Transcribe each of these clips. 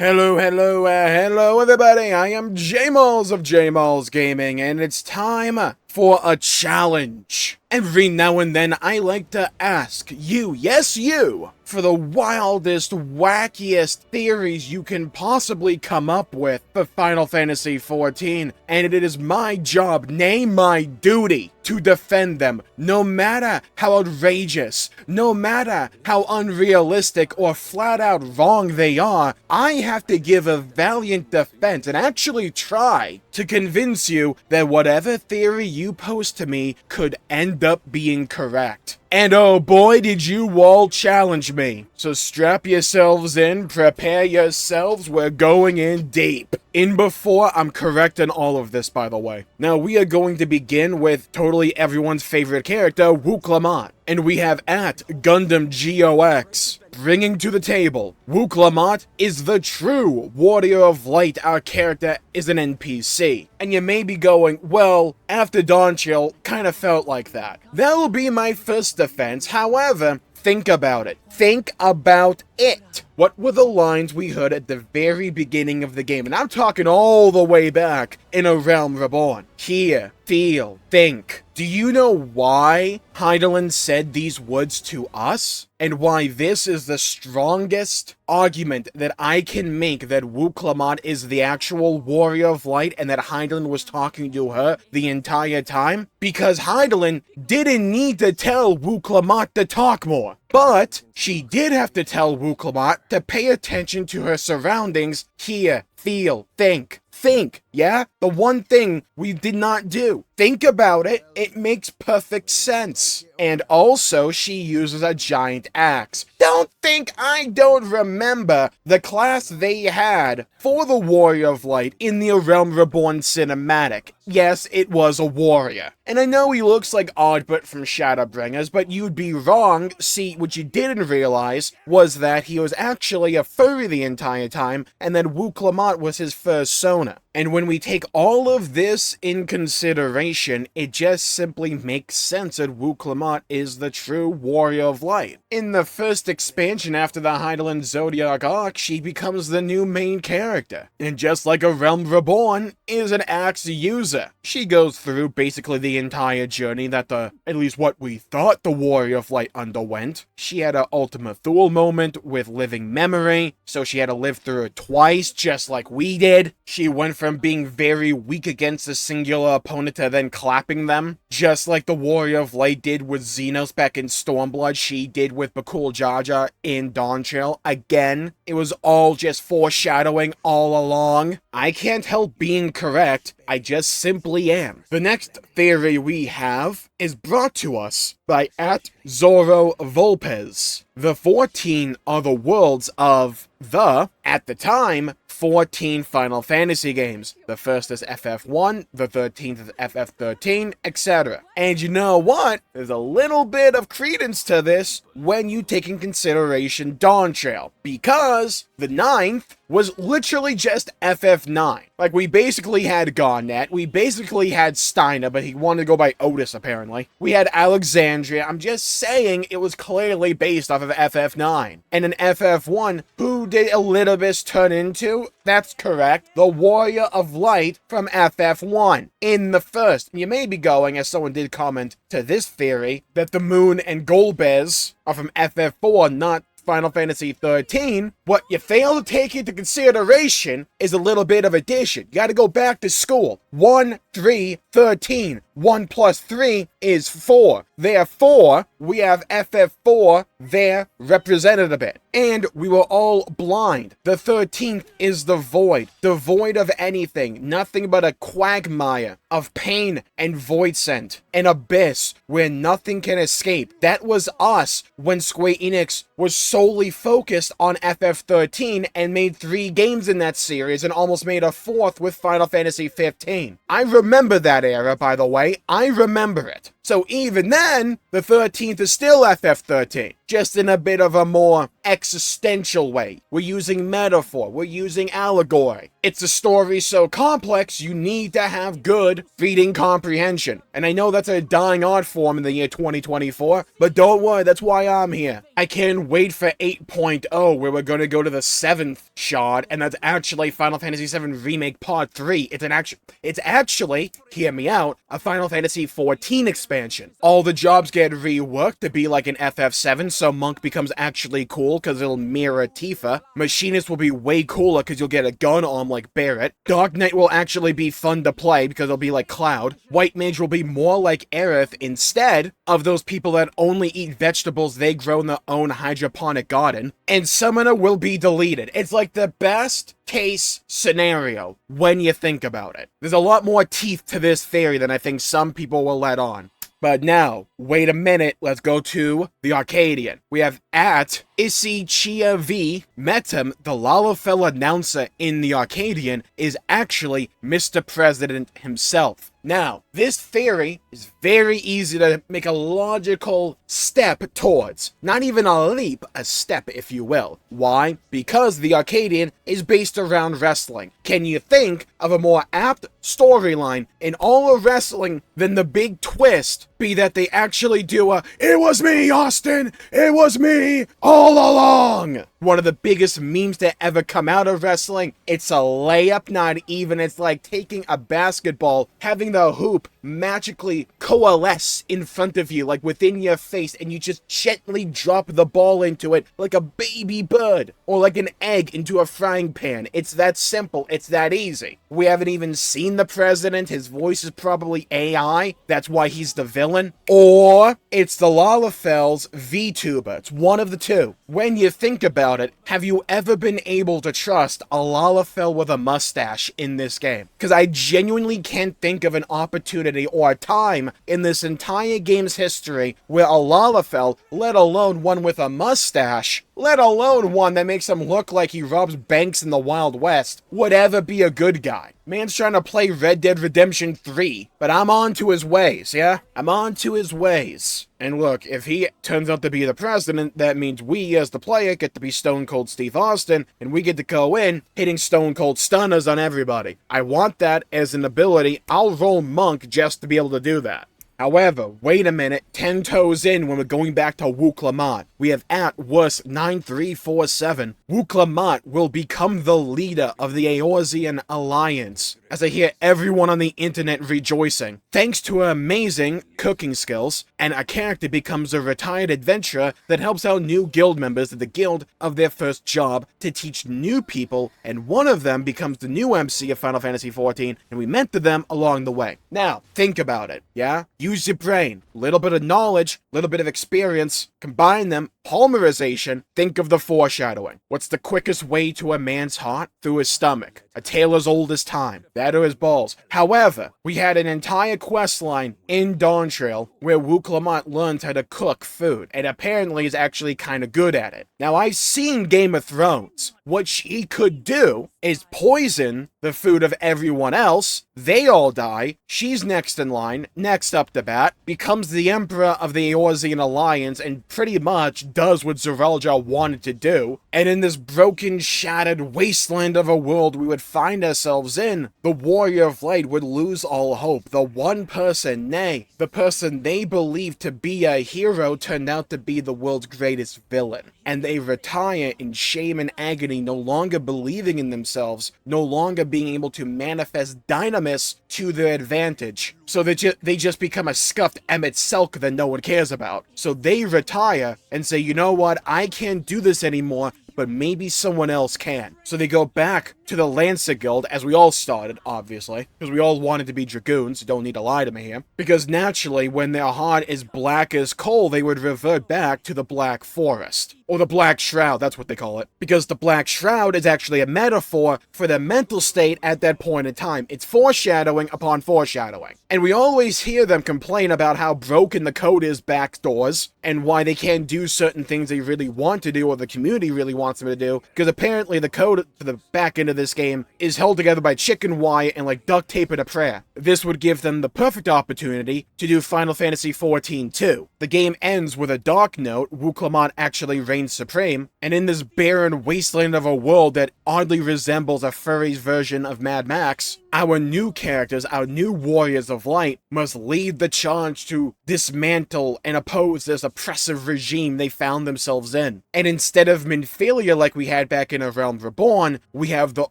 Hello everybody, I am Jmulls of Jmulls Gaming, and it's time for a challenge. Every now and then I like to ask you, yes you, for the wildest, wackiest theories you can possibly come up with for Final Fantasy XIV, and it is my job, nay my duty, to defend them, no matter how outrageous, no matter how unrealistic or flat out wrong they are. I have to give a valiant defense and actually try to convince you that whatever theory you pose to me could end up being correct. And oh boy, did you all challenge me. So strap yourselves in, prepare yourselves, we're going in deep. In before, I'm correct in all of this, by the way. Now, we are going to begin with totally everyone's favorite character, Wuk Lamat. And we have at Gundam GOX bringing to the table, Wuk Lamat is the true Warrior of Light. Our character is an NPC. And you may be going, well, after Dawntrail, kinda felt like that. That will be my first defense. However, think about it. Think about it. What were the lines we heard at the very beginning of the game? And I'm talking all the way back in A Realm Reborn. Hear, feel, think. Do you know why Hydaelyn said these words to us? And why this is the strongest argument that I can make that Wuk Lamat is the actual Warrior of Light and that Hydaelyn was talking to her the entire time? Because Hydaelyn didn't need to tell Wuk Lamat to talk more. But she did have to tell Wuk Lamat to pay attention to her surroundings, hear, feel, think. Think, yeah? The one thing we did not do. Think about it, it makes perfect sense. And also, she uses a giant axe. Don't think I don't remember the class they had for the Warrior of Light in the A Realm Reborn cinematic. Yes, it was a warrior. And I know he looks like Oddbert from Shadowbringers, but you'd be wrong. See, what you didn't realize was that he was actually a furry the entire time, and that Wuk Lamat was his first Sona. And when we take all of this in consideration, it just simply makes sense that Wuk Lamat is the true Warrior of Light. In the first expansion after the Hydaelyn Zodiac arc, she becomes the new main character. And just like A Realm Reborn is an axe user. She goes through basically the entire journey that at least what we thought the Warrior of Light underwent. She had an Ultima Thule moment with living memory, so she had to live through it twice, just like we did. She went from being very weak against a singular opponent to then clapping them, just like the Warrior of Light did with Xenos back in Stormblood, she did with Bakul Jaja in Dawntrail. Again, it was all just foreshadowing all along. I can't help being correct, I just simply am. The next theory we have is brought to us by at Zoro Volpez. The 14 are the worlds of the, at the time, 14 Final Fantasy games. The first is FF1, the 13th is FF13, etc. And you know what? There's a little bit of credence to this when you take in consideration Dawntrail, because the 9th was literally just FF9. Like, we basically had Garnet, we basically had Steiner, but he wanted to go by Otis, apparently. We had Alexandria. I'm just saying it was clearly based off of FF9. And in FF1, who did Elidibus turn into? That's correct, the Warrior of Light from FF1. In the first, you may be going, as someone did comment to this theory, that the Moon and Golbez are from FF4, not Final Fantasy XIII. What you fail to take into consideration is a little bit of addition. You gotta go back to school. 1, 3, 13. 1 plus 3 is 4. Therefore, we have FF4 there represented a bit. And we were all blind. The 13th is the void. Devoid of anything. Nothing but a quagmire of pain and void scent. An abyss where nothing can escape. That was us when Square Enix was solely focused on FF13 and made 3 games in that series and almost made a 4th with Final Fantasy 15. I remember that era, by the way. I remember it. So even then, the 13th is still FF13. just in a bit of a more existential way. We're using metaphor, we're using allegory. It's a story so complex, you need to have good reading comprehension. And I know that's a dying art form in the year 2024, but don't worry, that's why I'm here. I can't wait for 8.0, where we're gonna go to the 7th shard, and that's actually Final Fantasy VII Remake Part 3. It's actually, hear me out, a Final Fantasy XIV expansion. All the jobs get reworked to be like an FF7, so Monk becomes actually cool because it'll mirror Tifa. Machinist will be way cooler because you'll get a gun arm like Barret. Dark Knight will actually be fun to play because it'll be like Cloud. White Mage will be more like Aerith instead of those people that only eat vegetables they grow in their own hydroponic garden. And Summoner will be deleted. It's like the best case scenario when you think about it. There's a lot more teeth to this theory than I think some people will let on. But now, wait a minute, let's go to the Arcadion. We have at Issy Chia V. Metem, the Lalafell announcer in the Arcadion, is actually Mr. President himself. Now, this theory is very easy to make a logical step towards. Not even a leap, a step, if you will. Why? Because the Arcadion is based around wrestling. Can you think of a more apt storyline in all of wrestling than the big twist be that they actually do a "It was me, Austin! It was me all along!" One of the biggest memes to ever come out of wrestling. It's a layup, not even. It's like taking a basketball, having the hoop magically coalesce in front of you, like within your face, and you just gently drop the ball into it like a baby bird, or like an egg into a frying pan. It's that simple. It's that easy. We haven't even seen the president. His voice is probably AI. That's why he's the villain. Or it's the Lalafell's VTuber. It's one of the two. When you think about it, have you ever been able to trust a Lalafell with a mustache in this game? Because I genuinely can't think of an opportunity or a time in this entire game's history where a Lalafell, let alone one with a mustache, let alone one that makes him look like he robs banks in the Wild West, would ever be a good guy. Man's trying to play Red Dead Redemption 3, but I'm on to his ways, yeah? I'm on to his ways. And look, if he turns out to be the president, that means we, as the player, get to be Stone Cold Steve Austin, and we get to go in hitting Stone Cold Stunners on everybody. I want that as an ability. I'll roll Monk just to be able to do that. However, wait a minute, 10 toes in when we're going back to Wuk Lamat. We have at worst 9347. Wuk Lamat will become the leader of the Eorzean Alliance, as I hear everyone on the internet rejoicing. Thanks to her amazing cooking skills, and a character becomes a retired adventurer that helps out new guild members at the guild of their first job to teach new people, and one of them becomes the new MC of Final Fantasy XIV, and we mentor them along the way. Now, think about it, yeah? Use your brain, little bit of knowledge, little bit of experience, combine them, polymerization, think of the foreshadowing. What's the quickest way to a man's heart? Through his stomach. A tale as old as time. That or his balls. However, we had an entire quest line in Dawntrail where Wuk Lamat learns how to cook food, and apparently is actually kind of good at it. Now, I've seen Game of Thrones. What she could do is poison the food of everyone else. They all die. She's next in line, next up to bat, becomes the Emperor of the Eorzean Alliance, and pretty much does what Zeralja wanted to do. And in this broken, shattered wasteland of a world we would find ourselves in, the Warrior of Light would lose all hope. The one person, nay, the person they believed to be a hero turned out to be the world's greatest villain. And they retire in shame and agony, no longer believing in themselves, no longer being able to manifest dynamis to their advantage. So they just become a scuffed Emmett Selk that no one cares about. So they retire and say, you know what, I can't do this anymore, but maybe someone else can. So they go back to the Lancer Guild, as we all started, obviously, because we all wanted to be Dragoons, don't need to lie to me here. Because naturally, when their heart is black as coal, they would revert back to the Black Forest. or the Black Shroud, that's what they call it. Because the Black Shroud is actually a metaphor for the mental state at that point in time. It's foreshadowing upon foreshadowing. And we always hear them complain about how broken the code is backdoors, and why they can't do certain things they really want to do, or the community really wants them to do, because apparently the code for the back end of this game is held together by chicken wire and like duct tape and a prayer. This would give them the perfect opportunity to do Final Fantasy XIV 2. The game ends with a dark note. Wuk Lamat actually reigns supreme, and in this barren wasteland of a world that oddly resembles a furry's version of Mad Max, our new characters, our new warriors of light, must lead the charge to dismantle and oppose this oppressive regime they found themselves in. And instead of Minfilia like we had back in A Realm Reborn, we have the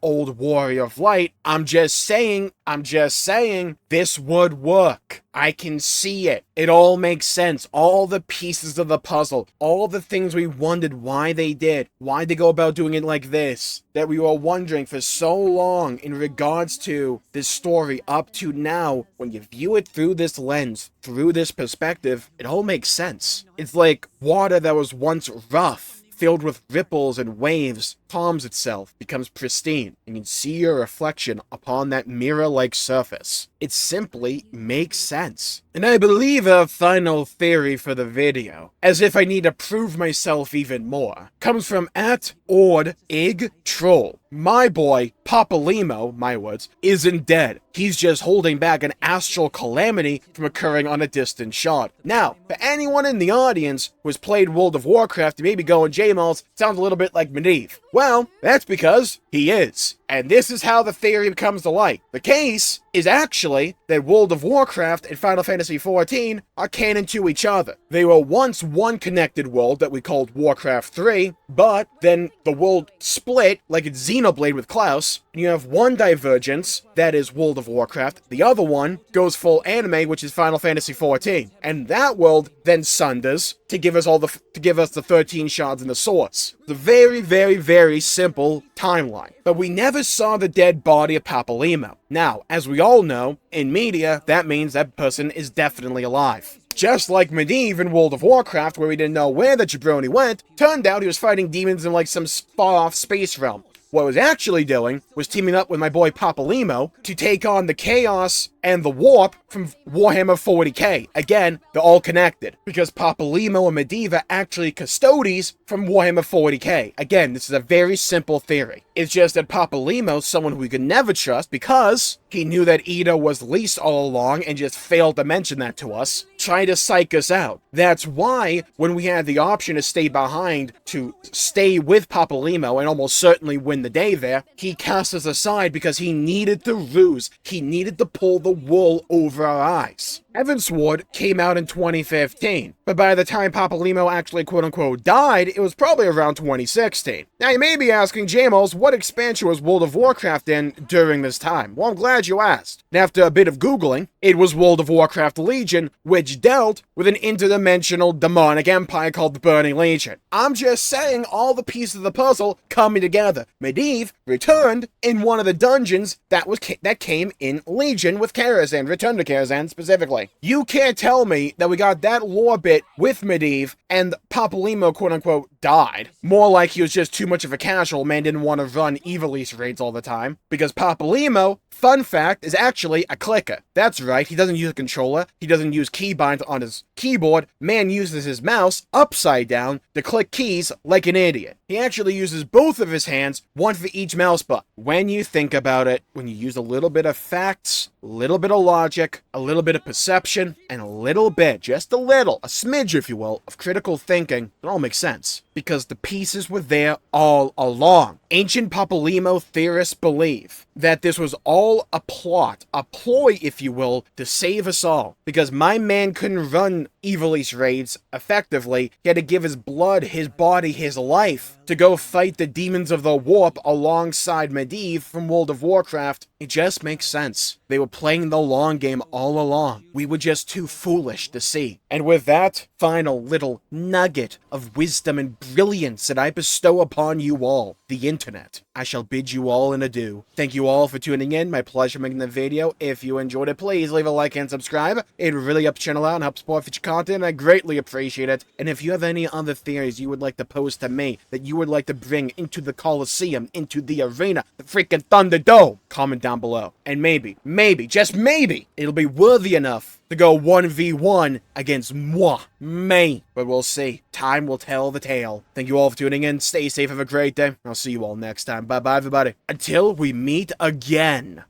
old warrior of light. I'm just saying, this would work. I can see it. It all makes sense. All the pieces of the puzzle, all the things we wondered why they did, why they go about doing it like this, that we were wondering for so long in regards to this story up to now. When you view it through this lens, through this perspective, it all makes sense. It's like water that was once rough, filled with ripples and waves, calms itself, becomes pristine, and you can see your reflection upon that mirror-like surface. It simply makes sense. And I believe our final theory for the video, as if I need to prove myself even more, comes from @OrdIgTroll. My boy, Papalymo, my words, isn't dead. He's just holding back an astral calamity from occurring on a distant shard. Now, for anyone in the audience who has played World of Warcraft and maybe going, Jmulls sounds a little bit like Medivh. Well, that's because he is. And this is how the theory comes to light. The case is actually that World of Warcraft and Final Fantasy XIV are canon to each other. They were once one connected world that we called Warcraft 3, but then the world split like it's Xenoblade with Klaus, and you have one divergence, that is World of Warcraft. The other one goes full anime, which is Final Fantasy XIV. And that world then sunders to give us the 13 shards in the source. The very, very, very simple timeline. But we never saw the dead body of Papalymo. Now, as we all know, in media, that means that person is definitely alive. Just like Medivh in World of Warcraft, where we didn't know where the jabroni went, turned out he was fighting demons in like some far-off space realm. What I was actually doing was teaming up with my boy Papalymo to take on the Chaos and the Warp from Warhammer 40k. Again, they're all connected, because Papalymo and Medivh are actually custodies from Warhammer 40k. Again, this is a very simple theory. It's just that Papalymo's someone who we could never trust because he knew that Ida was leased all along and just failed to mention that to us, trying to psych us out. That's why, when we had the option to stay behind, to stay with Papalymo and almost certainly win the day there, he cast us aside because he needed the ruse. He needed to pull the wool over our eyes. Heavensward came out in 2015, but by the time Papalymo actually quote-unquote died, it was probably around 2016. Now you may be asking, Jmulls, what expansion was World of Warcraft in during this time? Well, I'm glad you asked. And after a bit of Googling, it was World of Warcraft Legion, which dealt with an interdimensional demonic empire called the Burning Legion. I'm just saying all the pieces of the puzzle coming together. Medivh returned in one of the dungeons that came in Legion with Karazhan, Return to Karazhan specifically. You can't tell me that we got that lore bit with Medivh and Papalymo quote-unquote died. More like he was just too much of a casual man, didn't want to run Evilise raids all the time. Because Papalymo, fun fact, is actually a clicker. That's right, he doesn't use a controller, he doesn't use keybinds on his keyboard. Man uses his mouse upside down to click keys like an idiot. He actually uses both of his hands, one for each mouse button. When you think about it, when you use a little bit of facts, a little bit of logic, a little bit of perception, and a little bit, just a little, a smidge if you will, of critical thinking, it all makes sense. Because the pieces were there all along. Ancient Papalymo theorists believe that this was all a plot, a ploy if you will, to save us all. Because my man couldn't run Evilise raids effectively, he had to give his blood, his body, his life to go fight the demons of the warp alongside Medivh from World of Warcraft It just makes sense. They were playing the long game all along. We were just too foolish to see. And with that final little nugget of wisdom and brilliance that I bestow upon you all, the internet, I shall bid you all an adieu. Thank you all for tuning in. My pleasure making the video. If you enjoyed it, please leave a like and subscribe. It really helps the channel out and helps support future content. I greatly appreciate it. And if you have any other theories you would like to pose to me, that you would like to bring into the Coliseum, into the arena, the freaking Thunderdome, comment down below. And maybe, just maybe, it'll be worthy enough to go 1v1 against me. But we'll see. Time will tell the tale. Thank you all for tuning in. Stay safe. Have a great day. I'll see you all next time. Bye-bye, everybody. Until we meet again.